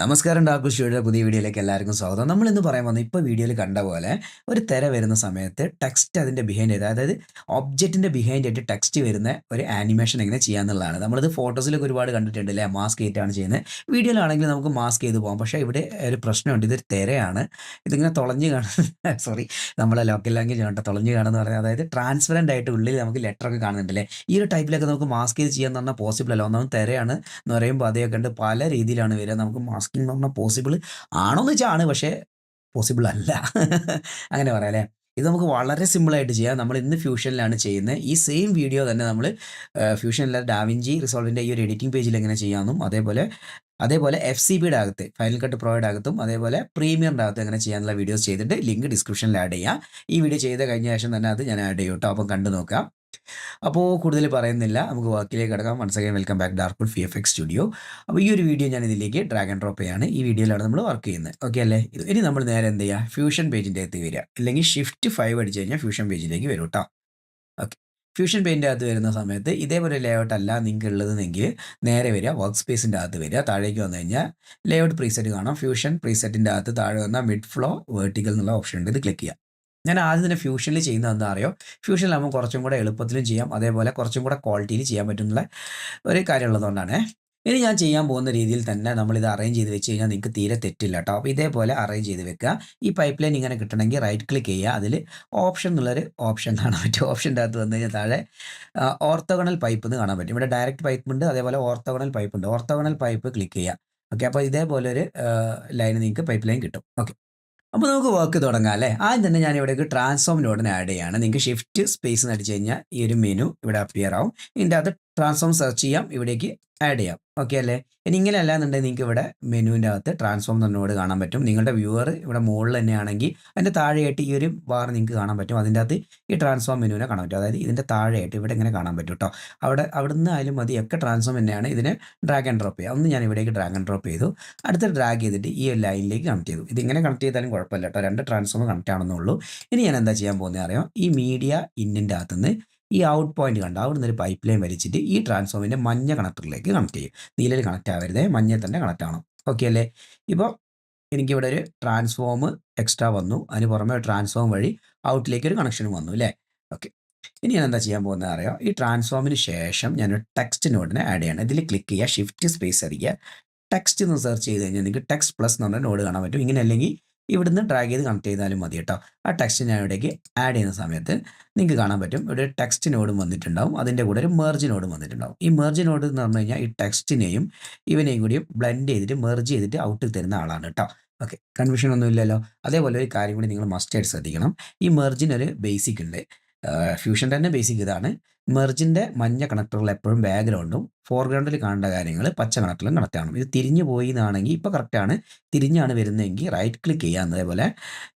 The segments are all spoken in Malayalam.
നമസ്കാരം ഡാർക്കു സ്റ്റുഡിയോയുടെ പുതിയ വീഡിയോയിലേക്ക് എല്ലാവർക്കും സ്വാഗതം. നമ്മൾ ഇന്ന് പറയാൻ വന്നത് ഇപ്പോൾ വീഡിയോയിൽ കണ്ട പോലെ ഒരു തിര വരുന്ന സമയത്ത് ടെക്സ്റ്റ് അതിൻ്റെ ബിഹൈൻഡ് അതായത് ഒബ്ജക്റ്റിൻ്റെ ബിഹൈൻഡ് ആയിട്ട് ടെക്സ്റ്റ് വരുന്ന ഒരു ആനിമേഷൻ എങ്ങനെ ചെയ്യാന്നുള്ളതാണ്. നമ്മളിത് ഫോട്ടോസിലൊക്കെ ഒരുപാട് കണ്ടിട്ടുണ്ട് അല്ലേ, മാസ്ക് ചെയ്തിട്ടാണ് ചെയ്യുന്നത്. വീഡിയോയിലാണെങ്കിൽ നമുക്ക് മാസ്ക് ചെയ്ത് പോകാം. പക്ഷേ ഇവിടെ ഒരു പ്രശ്നമുണ്ട്, ഇതൊരു തിരയാണ്. ഇതിങ്ങനെ തുളഞ്ഞ് കാണുന്ന സോറി, നമ്മളെ ലോക്കൽ ലാംഗ്വേജ് ആണ് തുളഞ്ഞ് കാണുന്നത് പറഞ്ഞാൽ, അതായത് ട്രാൻസ്പെറൻ്റ് ആയിട്ട് ഉള്ളിൽ നമുക്ക് ലെറ്ററൊക്കെ കാണുന്നുണ്ടല്ലേ. ഈ ഒരു ടൈപ്പിലൊക്കെ നമുക്ക് മാസ്ക് ചെയ്ത് ചെയ്യാന്ന് പറഞ്ഞാൽ പോസിബിൾ അല്ല. ഒന്നാമത് തിരയാണ് എന്ന് പറയുമ്പോൾ അതൊക്കെ ഉണ്ട്, പല രീതിയിലാണ് വരിക. നമുക്ക് മാസ്കിംഗ് എന്ന് പറഞ്ഞാൽ പോസിബിൾ ആണോന്ന് വെച്ചാൽ ആണ്, പക്ഷേ പോസിബിൾ അല്ല. അങ്ങനെ പറയാം അല്ലേ. ഇത് നമുക്ക് വളരെ സിമ്പിളായിട്ട് ചെയ്യാം. നമ്മൾ ഇന്ന് ഫ്യൂഷനിലാണ് ചെയ്യുന്നത്. ഈ സെയിം വീഡിയോ തന്നെ നമ്മൾ ഫ്യൂഷനിലെ ഡാവിഞ്ചി റിസോൾവിൻ്റെ ഈ ഒരു എഡിറ്റിംഗ് പേജിൽ എങ്ങനെ ചെയ്യാമെന്നും അതേപോലെ FCBയുടെ അകത്ത് ഫൈനൽ കട്ട് പ്രോയുടെ അകത്തും അതേപോലെ പ്രീമിയറിൻ്റെ അകത്ത് എങ്ങനെ ചെയ്യാനുള്ള വീഡിയോസ് ചെയ്തിട്ട് ലിങ്ക് ഡിസ്ക്രിപ്ഷനിൽ ആഡ് ചെയ്യാം. ഈ വീഡിയോ ചെയ്ത് കഴിഞ്ഞ ശേഷം തന്നെ അത് ഞാൻ ആഡ് ചെയ്യും കേട്ടോ. അപ്പം കണ്ടു നോക്കാം. അപ്പോൾ കൂടുതൽ പറയുന്നില്ല, നമുക്ക് വർക്കിലേക്ക് കിടക്കാം. Once again welcome back darkwood VFX studio. അപ്പോൾ ഈ ഒരു വീഡിയോ ഞാൻ ഇതിലേക്ക് ഡ്രാഗ് ആൻഡ് ഡ്രോപ്പ് ചെയ്യാണ്. ഈ വീഡിയോയിലാണ് നമ്മൾ വർക്ക് ചെയ്യുന്നത്. ഓക്കെ അല്ലേ. ഇനി നമ്മൾ നേരെ എന്ത് ചെയ്യുക, ഫ്യൂഷൻ പേജിൻ്റെ അകത്ത് വരിക, അല്ലെങ്കിൽ Shift 5 അടിച്ച് കഴിഞ്ഞാൽ ഫ്യൂഷൻ പേജിലേക്ക് വരും കേട്ടോ. ഓക്കെ, ഫ്യൂഷൻ പെയിൻ്റെ അകത്ത് വരുന്ന സമയത്ത് ഇതേപോലെ ലേഔട്ട് അല്ല നിങ്ങൾക്ക് ഉള്ളതെങ്കിൽ നേരെ വരിക, വർക്ക് സ്പേസിൻ്റെ അകത്ത് വരിക. താഴേക്ക് വന്നു കഴിഞ്ഞാൽ ലേഔട്ട് പ്രീസെറ്റ് കാണാം. ഫ്യൂഷൻ പ്രീസെറ്റിൻ്റെ അകത്ത് താഴെ വന്നാൽ മിഡ് ഫ്ലോ വേർട്ടിക്കൽ എന്നുള്ള ഓപ്ഷൻ ഉണ്ട്, ഇത് ക്ലിക്ക് ചെയ്യുക. ഞാൻ ആദ്യം തന്നെ ഫ്യൂഷനിൽ ചെയ്യുന്നത് എന്താ അറിയോ, ഫ്യൂഷനിലാകുമ്പോൾ കുറച്ചും കൂടെ എളുപ്പത്തിലും ചെയ്യാം, അതേപോലെ കുറച്ചും കൂടെ ക്വാളിറ്റിയിൽ ചെയ്യാൻ പറ്റുന്ന ഒരു കാര്യമുള്ളതുകൊണ്ടാണ്. ഇനി ഞാൻ ചെയ്യാൻ പോകുന്ന രീതിയിൽ തന്നെ നമ്മളിത് അറേഞ്ച് ചെയ്ത് വെച്ച് കഴിഞ്ഞാൽ നിങ്ങൾക്ക് തീരെ തെറ്റില്ല കേട്ടോ. അപ്പോൾ ഇതേപോലെ അറേഞ്ച് ചെയ്ത് വെക്കുക. ഈ പൈപ്പ് ലൈൻ ഇങ്ങനെ കിട്ടണമെങ്കിൽ റൈറ്റ് ക്ലിക്ക് ചെയ്യുക. അതിൽ ഓപ്ഷൻ എന്നുള്ളൊരു ഓപ്ഷൻ കാണാൻ പറ്റും. ഓപ്ഷൻ്റെ അകത്ത് വന്നു കഴിഞ്ഞാൽ താഴെ ഓർത്തോഗണൽ പൈപ്പ് എന്ന് കാണാൻ പറ്റും. ഇവിടെ ഡയറക്റ്റ് പൈപ്പ് ഉണ്ട്, അതേപോലെ ഓർത്തോഗണൽ പൈപ്പ് ഉണ്ട്. ഓർത്തോഗണൽ പൈപ്പ് ക്ലിക്ക് ചെയ്യുക. ഓക്കെ, അപ്പോൾ ഇതേപോലെ ഒരു ലൈൻ നിങ്ങൾക്ക് പൈപ്പ് ലൈൻ കിട്ടും. ഓക്കെ, അപ്പോൾ നമുക്ക് വർക്ക് തുടങ്ങാം അല്ലേ. ആദ്യം തന്നെ ഞാൻ ഇവിടേക്ക് ട്രാൻസ്ഫോം നോഡിനെ ആഡ് ചെയ്യാണ്. നിങ്ങൾക്ക് ഷിഫ്റ്റ് സ്പേസ് എന്ന് അടിച്ച് കഴിഞ്ഞാൽ ഈ ഒരു മെനു ഇവിടെ അപ്പിയർ ആവും. ഇതിൻ്റെ അകത്ത് ട്രാൻസ്ഫോം സെർച്ച് ചെയ്യാം, ഇവിടേക്ക് ആഡ് ചെയ്യാം. ഓക്കെ അല്ലേ. ഇനി ഇങ്ങനെ അല്ലാന്നുണ്ടെങ്കിൽ നിങ്ങൾക്ക് ഇവിടെ മെനുവിൻ്റെ അകത്ത് ട്രാൻസ്ഫോം എന്ന നോഡ് കാണാൻ പറ്റും. നിങ്ങളുടെ വ്യൂവർ ഇവിടെ മുകളിൽ തന്നെയാണെങ്കിൽ അതിൻ്റെ താഴെയായിട്ട് ഈ ഒരു ബാർ നിങ്ങൾക്ക് കാണാൻ പറ്റും. അതിൻ്റെ അകത്ത് ഈ ട്രാൻസ്ഫോം മെനുവിനെ കാണാൻ പറ്റും. അതായത് ഇതിൻ്റെ താഴെയായിട്ട് ഇവിടെ ഇങ്ങനെ കാണാൻ പറ്റും കേട്ടോ. അവിടെ നിന്ന് ആയാലും മതി, ഒക്കെ ട്രാൻസ്ഫോം തന്നെയാണ്. ഇതിനെ ഡ്രാഗ് ആൻഡ് ഡ്രോപ്പ് ചെയ്യുക. ഒന്ന് ഞാൻ ഇവിടേക്ക് ഡ്രാഗ് ആൻഡ് ഡ്രോപ്പ് ചെയ്തു, അടുത്ത ഡ്രാഗ് ചെയ്തിട്ട് ഈ ഒരു ലൈനിലേക്ക് കണക്ട് ചെയ്തു. ഇതിങ്ങനെ കണക്ട് ചെയ്താലും കുഴപ്പമില്ല കേട്ടോ, രണ്ട് ട്രാൻസ്ഫോം കണക്ട് ആണെന്നുള്ളൂ. ഇനി ഞാൻ എന്താ ചെയ്യാൻ പോകുന്നത് അറിയാം, ഈ മീഡിയ ഇന്നിൻ്റെ അകത്തുനിന്ന് ഈ ഔട്ട് പോയിന്റ് കണ്ട അവിടെ നിന്ന് ഒരു പൈപ്പ് ലൈൻ വലിച്ചിട്ട് ഈ ട്രാൻസ്ഫോമിൻ്റെ മഞ്ഞ കണക്ടറിലേക്ക് കണക്ട് ചെയ്യും. നീലയിൽ കണക്ട് ആവരുത്, മഞ്ഞയിൽ തന്നെ കണക്ട് ആവണം. ഓക്കെ അല്ലേ. ഇപ്പോൾ എനിക്കിവിടെ ഒരു ട്രാൻസ്ഫോം എക്സ്ട്രാ വന്നു, അതിന് പുറമെ ട്രാൻസ്ഫോം വഴി ഔട്ടിലേക്ക് ഒരു കണക്ഷനും വന്നു അല്ലേ. ഓക്കെ, ഇനി ഞാൻ എന്താ ചെയ്യാൻ പോകുന്നത് അറിയാം, ഈ ട്രാൻസ്ഫോമിന് ശേഷം ഞാനൊരു ടെക്സ്റ്റ് നോഡിനെ ആഡ് ചെയ്യണം. ഇതിൽ ക്ലിക്ക് ചെയ്യുക, ഷിഫ്റ്റ് സ്പേസ് അടിക്കുക, ടെക്സ്റ്റ് എന്ന് സെർച്ച് ചെയ്ത് കഴിഞ്ഞാൽ നിങ്ങൾക്ക് ടെക്സ്റ്റ് പ്ലസ് എന്ന് പറഞ്ഞ നോഡ് കാണാൻ പറ്റും. ഇങ്ങനെ അല്ലെങ്കിൽ ഇവിടുന്ന് ഡ്രാഗ് ചെയ്ത് കണക്ട് ചെയ്താലും മതി കേട്ടോ. ആ ടെക്സ്റ്റ് ഞാൻ ഇവിടേക്ക് ആഡ് ചെയ്യുന്ന സമയത്ത് നിങ്ങൾക്ക് കാണാൻ പറ്റും ഇവിടെ ടെക്സ്റ്റ് നോഡും വന്നിട്ടുണ്ടാവും, അതിൻ്റെ കൂടെ ഒരു മെർജ് നോഡും വന്നിട്ടുണ്ടാവും. ഈ മെർജ് നോഡ് എന്ന് പറഞ്ഞു കഴിഞ്ഞാൽ ഈ ടെക്സ്റ്റിനെയും ഇവനെയും കൂടിയും ബ്ലെൻഡ് ചെയ്തിട്ട് മെർജ് ചെയ്തിട്ട് ഔട്ടിൽ തരുന്ന ആളാണ് കേട്ടോ. ഓക്കെ, കൺഫ്യൂഷൻ ഒന്നും ഇല്ലല്ലോ. അതേപോലെ ഒരു കാര്യം കൂടി നിങ്ങൾ മസ്റ്റായിട്ട് ശ്രദ്ധിക്കണം, ഈ മെർജിനൊരു ബേസിക് ഉണ്ട്. ഫ്യൂഷൻ തന്നെ ബേസിക് ഇതാണ്. മെർജിൻ്റെ മഞ്ഞ കണക്ടറുകൾ എപ്പോഴും ബാക്ക്ഗ്രൗണ്ടും ഫോർഗ്രൗണ്ടിൽ കാണേണ്ട കാര്യങ്ങൾ പച്ച കണക്ടറിലും കണക്ട് ആവണം. ഇത് തിരിഞ്ഞു പോയി എന്നാണെങ്കിൽ ഇപ്പോൾ കറക്റ്റാണ്, തിരിഞ്ഞാണ് വരുന്നതെങ്കിൽ റൈറ്റ് ക്ലിക്ക് ചെയ്യുക. അതേപോലെ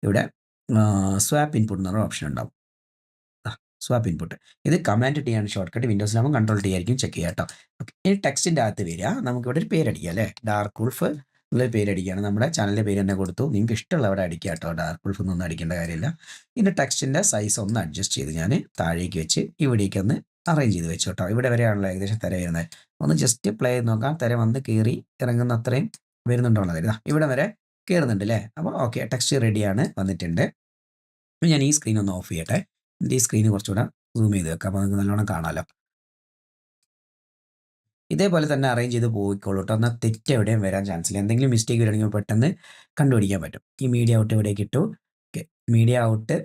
ഇവിടെ സ്വാപ്പ് ഇൻപുട്ട് എന്ന് പറഞ്ഞ ഓപ്ഷൻ ഉണ്ടാവും. സ്വാപ്പ് ഇൻപുട്ട് ഇത് കമാൻഡ് ടി ആണ് ഷോർട്ട് കട്ട്. വിൻഡോസിലാകുമ്പോൾ കൺട്രോൾ ടി ആയിരിക്കും, ചെക്ക് ചെയ്യുക കേട്ടോ. ഓക്കെ, ഈ ടെക്സ്റ്റിൻ്റെ അകത്ത് വരിക, നമുക്കിവിടെ ഒരു പേരടിക്കുക അല്ലേ, ഡാർക്ക് വുൾഫ് എന്നുള്ളൊരു പേരടിക്കുകയാണ്. നമ്മുടെ ചാനലിൻ്റെ പേര് തന്നെ കൊടുത്തു, നിങ്ങൾക്ക് ഇഷ്ടമുള്ള അവിടെ അടിക്കുക കേട്ടോ. ഡാർക്ക് വുൾഫ് ഒന്നും അടിക്കേണ്ട കാര്യമില്ല. ഇതിൻ്റെ ടെക്സ്റ്റിൻ്റെ സൈസ് ഒന്ന് അഡ്ജസ്റ്റ് ചെയ്ത് ഞാൻ താഴേക്ക് വെച്ച് ഇവിടേക്ക് ഒന്ന് അറേഞ്ച് ചെയ്ത് വെച്ചു കേട്ടോ. ഇവിടെ വരെയാണല്ലോ ഏകദേശം തിര വരുന്നത്. ഒന്ന് ജസ്റ്റ് പ്ലേ ചെയ്ത് നോക്കാം, തിര വന്ന് കയറി ഇറങ്ങുന്ന അത്രയും വരുന്നുണ്ടോ എന്നുള്ളത്. ഇവിടെ വരെ കയറുന്നുണ്ട് അല്ലേ. അപ്പോൾ ഓക്കെ, ടെക്സ്റ്റ് റെഡിയാണ്, വന്നിട്ടുണ്ട്. അപ്പോൾ ഞാൻ ഈ സ്ക്രീൻ ഒന്ന് ഓഫ് ചെയ്യട്ടെ. എൻ്റെ ഈ സ്ക്രീന് കുറച്ചുകൂടെ സൂം ചെയ്ത് വെക്കാം, അപ്പോൾ നിങ്ങൾക്ക് നല്ലോണം കാണാമല്ലോ. ഇതേപോലെ തന്നെ അറേഞ്ച് ചെയ്ത് പോയിക്കോളൂ കേട്ടോ. എന്നാൽ തെറ്റ് എവിടെയും വരാൻ ചാൻസ് ഇല്ല. എന്തെങ്കിലും മിസ്റ്റേക്ക് വരികയാണെങ്കിൽ പെട്ടെന്ന് കണ്ടുപിടിക്കാൻ പറ്റും. ഈ മീഡിയ ഔട്ട് ഇവിടേക്ക് ഇട്ടു. ഓക്കെ, മീഡിയ ഔട്ട്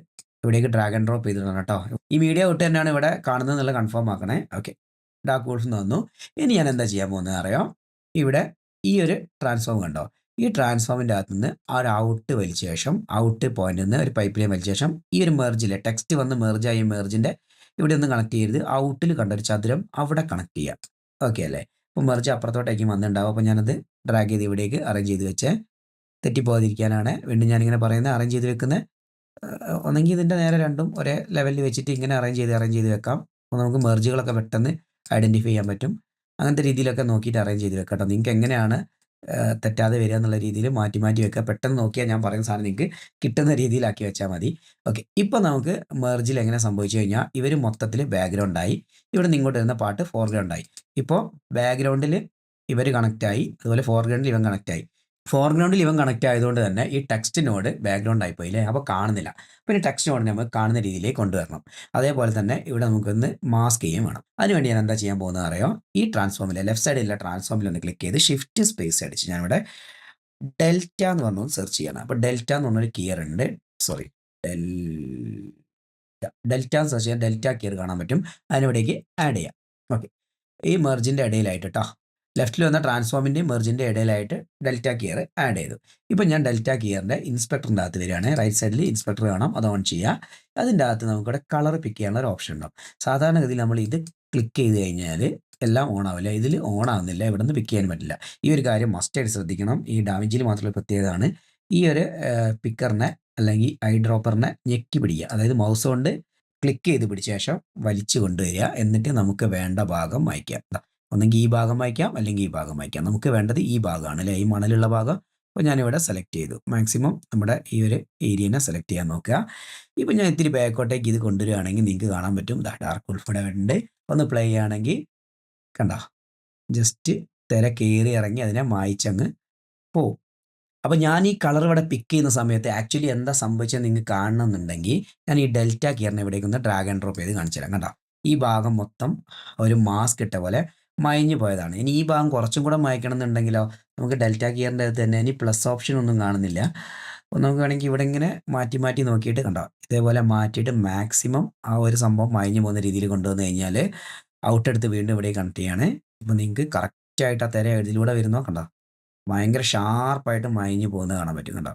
ഇവിടേക്ക് ഡ്രാഗ് ആൻഡ് ഡ്രോപ്പ് ചെയ്തിട്ടാണ് കേട്ടോ. ഈ മീഡിയ ഔട്ട് തന്നെയാണ് ഇവിടെ കാണുന്നത് എന്നുള്ള കൺഫേം ആക്കണേ. ഓക്കെ, ഡാർക്ക് വോൾഫ് എന്ന് വന്നു. ഇനി ഞാൻ എന്താ ചെയ്യാൻ പോകുന്നത് അറിയാം, ഇവിടെ ഈ ഒരു ട്രാൻസ്ഫോം കണ്ടോ, ഈ ട്രാൻസ്ഫോമിൻ്റെ അകത്ത് നിന്ന് ആ ഒരു ഔട്ട് വലിച്ച ശേഷം ഔട്ട് പോയിന്റിൽ നിന്ന് ഒരു പൈപ്പ് ലൈൻ വലിച്ച ശേഷം ഈ ഒരു മെർജിലെ ടെക്സ്റ്റ് വന്ന് മെർജായി മെർജിൻ്റെ ഇവിടെ ഒന്ന് കണക്ട് ചെയ്ത് ഔട്ടിൽ കണ്ട ഒരു ചതുരം അവിടെ കണക്ട് ചെയ്യാം. ഓക്കെ അല്ലേ. അപ്പോൾ മെർജ് അപ്പുറത്തോട്ടേക്ക് വന്നിട്ടുണ്ടാവും. അപ്പോൾ ഞാനത് ഡ്രാഗ് ചെയ്ത് ഇവിടേക്ക് അറേഞ്ച് ചെയ്ത് വെച്ച് തെറ്റിപ്പോകാതിരിക്കാനാണ് വീണ്ടും ഞാനിങ്ങനെ പറയുന്നത്. അറേഞ്ച് ചെയ്ത് വെക്കുന്ന ഒന്നെങ്കിൽ ഇതിൻ്റെ നേരെ രണ്ടും ഒരേ ലെവലിൽ വെച്ചിട്ട് ഇങ്ങനെ അറേഞ്ച് ചെയ്ത് വെക്കാം. അപ്പോൾ നമുക്ക് മെർജുകളൊക്കെ പെട്ടെന്ന് ഐഡൻറ്റിഫൈ ചെയ്യാൻ പറ്റും. അങ്ങനത്തെ രീതിയിലൊക്കെ നോക്കിയിട്ട് അറേഞ്ച് ചെയ്ത് വെക്കാം കേട്ടോ. നിങ്ങൾക്ക് എങ്ങനെയാണ് തെറ്റാതെ വരിക എന്നുള്ള രീതിയിൽ മാറ്റി വെക്കുക. പെട്ടെന്ന് നോക്കിയാൽ ഞാൻ പറയുന്ന സാധനം നിങ്ങൾക്ക് കിട്ടുന്ന രീതിയിലാക്കി വെച്ചാൽ മതി. ഓക്കെ, ഇപ്പോൾ നമുക്ക് മെർജിൽ എങ്ങനെ സംഭവിച്ചു കഴിഞ്ഞാൽ ഇവർ മൊത്തത്തിൽ ബാക്ക്ഗ്രൗണ്ടായി, ഇവിടെ നിന്ന് ഇങ്ങോട്ട് വരുന്ന പാട്ട് ഫോർഗ്രൗണ്ടായി. ഇപ്പോൾ ബാക്ക്ഗ്രൗണ്ടിൽ ഇവർ കണക്റ്റായി, അതുപോലെ ഫോർഗ്രൗണ്ടിൽ ഇവൻ കണക്റ്റായി. ഫോർഗ്രൗണ്ടിൽ ഇവൻ കണക്റ്റ് ആയതുകൊണ്ട് തന്നെ ഈ ടെക്സ്റ്റ് നോഡ് ബാക്ക്ഗ്രൗണ്ട് ആയിപ്പോയി അല്ലേ, അപ്പോൾ കാണുന്നില്ല. പിന്നെ ടെക്സ്റ്റ് നോഡിനെ നമുക്ക് കാണുന്ന രീതിയിലേക്ക് കൊണ്ടുവരണം. അതേപോലെ തന്നെ ഇവിടെ നമുക്കൊന്ന് മാസ്ക് ചെയ്യുകയും വേണം. അതിനുവേണ്ടി ഞാൻ എന്താ ചെയ്യാൻ പോകുന്നത് അറിയോ, ഈ ട്രാൻസ്ഫോമിൽ ലെഫ്റ്റ് സൈഡിലുള്ള ട്രാൻസ്ഫോമിൽ ഒന്ന് ക്ലിക്ക് ചെയ്ത് ഷിഫ്റ്റ് സ്പേസ് അടിച്ച് ഞാനിവിടെ ഡെൽറ്റ എന്ന് പറഞ്ഞു സെർച്ച് ചെയ്യണം. അപ്പോൾ ഡെൽറ്റ എന്ന് പറഞ്ഞൊരു കീയർ ഉണ്ട്, സോറി ഡെൽറ്റ എന്ന് സെർച്ച് ചെയ്യാൻ ഡെൽറ്റ കീയർ കാണാൻ പറ്റും. അതിനിവിടേക്ക് ആഡ് ചെയ്യാം. ഓക്കെ, ഈ മെർജിൻ്റെ ഇടയിലായിട്ട് കേട്ടോ, ലെഫ്റ്റിൽ വന്ന ട്രാൻസ്ഫോമിൻ്റെയും മെർജിൻ്റെ ഇടയിലായിട്ട് ഡെൽറ്റ കീയർ ആഡ് ചെയ്തു. ഇപ്പം ഞാൻ ഡെൽറ്റ കീയറിൻ്റെ ഇൻസ്പെക്ടറിൻ്റെ അകത്ത് വരികയാണ്. റൈറ്റ് സൈഡിൽ ഇൻസ്പെക്ടർ കാണാം, അത് ഓൺ ചെയ്യുക. അതിൻ്റെ അകത്ത് നമുക്കിവിടെ കളർ പിക്ക് ചെയ്യാനുള്ള ഒരു ഓപ്ഷൻ ഉണ്ടാവും. സാധാരണഗതിയിൽ നമ്മൾ ഇത് ക്ലിക്ക് ചെയ്ത് കഴിഞ്ഞാൽ എല്ലാം ഓൺ ആവില്ല, ഇതിൽ ഓൺ ആവുന്നില്ല, ഇവിടെ നിന്ന് പിക്ക് ചെയ്യാൻ പറ്റില്ല. ഈ ഒരു കാര്യം മസ്റ്റായിട്ട് ശ്രദ്ധിക്കണം. ഈ ഡാവിഞ്ചിയിൽ മാത്രമുള്ള പ്രത്യേകതയാണ്. ഈ ഒരു പിക്കറിനെ അല്ലെങ്കിൽ ഐ ഡ്രോപ്പറിനെ ഞെക്കി പിടിക്കുക, അതായത് മൗസ് കൊണ്ട് ക്ലിക്ക് ചെയ്ത് പിടിച്ച ശേഷം വലിച്ചു കൊണ്ടുവരിക. എന്നിട്ട് നമുക്ക് വേണ്ട ഭാഗം മായ്ക്കാം. ഒന്നെങ്കിൽ ഈ ഭാഗം വായിക്കാം, അല്ലെങ്കിൽ ഈ ഭാഗം വായിക്കാം. നമുക്ക് വേണ്ടത് ഈ ഭാഗമാണ് അല്ലേ, ഈ മണലുള്ള ഭാഗം. അപ്പോൾ ഞാനിവിടെ സെലക്ട് ചെയ്തു. മാക്സിമം നമ്മുടെ ഈ ഒരു ഏരിയനെ സെലക്ട് ചെയ്യാൻ നോക്കുക. ഇപ്പോൾ ഞാൻ ഇത്തിരി ബാക്കോട്ടേക്ക് ഇത് കൊണ്ടുവരികയാണെങ്കിൽ നിങ്ങൾക്ക് കാണാൻ പറ്റും, ഡാർക്ക് ഉൾപ്പെടെ ഉണ്ട്. ഒന്ന് പ്ലേ ചെയ്യുകയാണെങ്കിൽ കണ്ട, ജസ്റ്റ് തിര കയറി ഇറങ്ങി അതിനെ മായ്ച്ചങ്ങ് പോവും. അപ്പോൾ ഞാൻ ഈ കളർ ഇവിടെ പിക്ക് ചെയ്യുന്ന സമയത്ത് ആക്ച്വലി എന്താ സംഭവിച്ചത് നിങ്ങൾക്ക് കാണണമെന്നുണ്ടെങ്കിൽ ഞാൻ ഈ ഡെൽറ്റ കീറിനെ ഇവിടേക്ക് ഒന്ന് ഡ്രാഗ് ആൻഡ് ഡ്രോപ്പ് ചെയ്ത് കാണിച്ചു തരാം. കണ്ടോ, ഈ ഭാഗം മൊത്തം ഒരു മാസ്ക് ഇട്ട പോലെ മയഞ്ഞു പോയതാണ്. ഇനി ഈ ഭാഗം കുറച്ചും കൂടെ മായ്ക്കണം എന്നുണ്ടെങ്കിലോ, നമുക്ക് ഡെൽറ്റ കീറിൻ്റെ അകത്ത് തന്നെ ഇനി പ്ലസ് ഓപ്ഷൻ ഒന്നും കാണുന്നില്ല. അപ്പോൾ നമുക്ക് വേണമെങ്കിൽ ഇവിടെ ഇങ്ങനെ മാറ്റി മാറ്റി നോക്കിയിട്ട് കണ്ടോ, ഇതേപോലെ മാറ്റിയിട്ട് മാക്സിമം ആ ഒരു സംഭവം മയഞ്ഞു പോകുന്ന രീതിയിൽ കൊണ്ടുവന്ന് കഴിഞ്ഞാൽ ഔട്ട് എടുത്ത് വീണ്ടും ഇവിടെ കണക്ട് ചെയ്യാണ്. ഇപ്പോൾ നിങ്ങൾക്ക് കറക്റ്റായിട്ട് ആ തിര ഇതിലൂടെ വരുന്നോ കണ്ടോ, ഭയങ്കര ഷാർപ്പായിട്ട് മയഞ്ഞു പോകുന്നത് കാണാൻ പറ്റും. കണ്ടോ,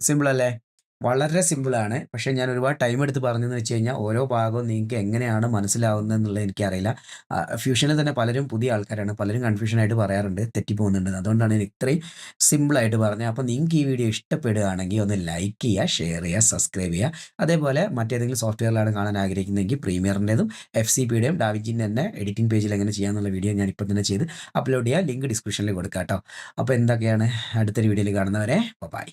സിമ്പിൾ അല്ലേ? വളരെ സിമ്പിളാണ്. പക്ഷേ ഞാൻ ഒരുപാട് ടൈം എടുത്ത് പറഞ്ഞതെന്ന് വെച്ച് കഴിഞ്ഞാൽ ഓരോ ഭാഗവും നിങ്ങൾക്ക് എങ്ങനെയാണ് മനസ്സിലാവുന്നത് എന്നുള്ളത് എനിക്കറിയില്ല. ഫ്യൂഷനിൽ തന്നെ പലരും പുതിയ ആൾക്കാരാണ്, പലരും കൺഫ്യൂഷനായിട്ട് പറയാറുണ്ട്, തെറ്റിപ്പോകുന്നുണ്ട്. അതുകൊണ്ടാണ് ഞാൻ ഇത്രയും സിമ്പിളായിട്ട് പറഞ്ഞത്. അപ്പോൾ നിങ്ങൾക്ക് ഈ വീഡിയോ ഇഷ്ടപ്പെടുകയാണെങ്കിൽ ഒന്ന് ലൈക്ക് ചെയ്യുക, ഷെയർ ചെയ്യുക, സബ്സ്ക്രൈബ് ചെയ്യുക. അതേപോലെ മറ്റേതെങ്കിലും സോഫ്റ്റ്വെയറിലാണ് കാണാൻ ആഗ്രഹിക്കുന്നതെങ്കിൽ പ്രീമിയറിൻ്റെതും FCPയുടെയും ഡാവിഞ്ചിൻ്റെ തന്നെ എഡിറ്റിംഗ് പേജിൽ എങ്ങനെ ചെയ്യാമെന്നുള്ള വീഡിയോ ഞാൻ ഇപ്പോൾ തന്നെ ചെയ്ത് അപ്ലോഡ് ചെയ്യുക. ലിങ്ക് ഡിസ്ക്രിപ്ഷനിൽ കൊടുക്കാം കേട്ടോ. അപ്പോൾ എന്തൊക്കെയാണ് അടുത്തൊരു വീഡിയോയിൽ കാണുന്നവരെ ബൈ.